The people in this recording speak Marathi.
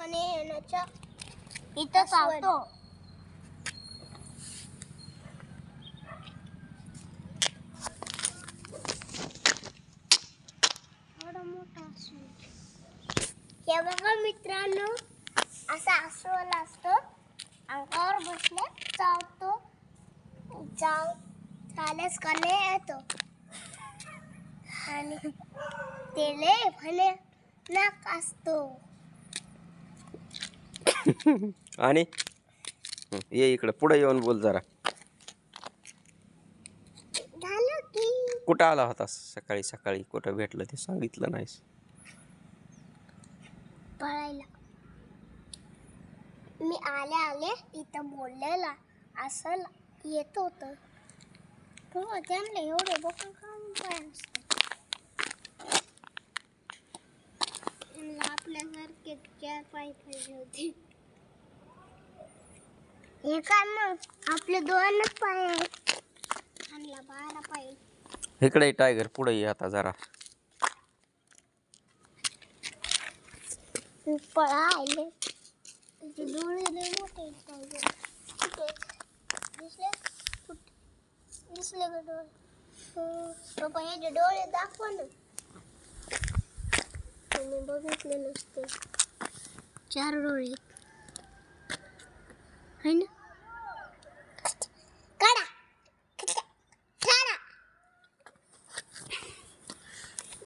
कणे येण्याच्या इथं चावतो. हे बघा मित्रांनो, असा अस्वल असतो, अंगावर बसले चावतो, चालच कणे येतो आणि तेले भले नाक असतो. आणि ये इकडे पुढे येऊन बोल जरा. झालं की कुठं आला होता सकाळी सकाळी, कुठं भेटलं ते सांगितलं नाहीस. पळायला मी आले आले इथं बोललेला असं येत होत. त्यांना एवढे बघून काम काय असतं, आपल्यासारखे 4 पाय पाहिजे होते. हे काय मग आपले 2च पाय आहेत, आणला 12 पाय. इकडे टायगर पुढे ये आता जरा. पळायले त्याचे डोळे लय मोठे टायगर. दिसले का डोळे? पप्पा याचे डोळे दाखव ना. मी बघितले नसते. 4 डोळे आहे ना.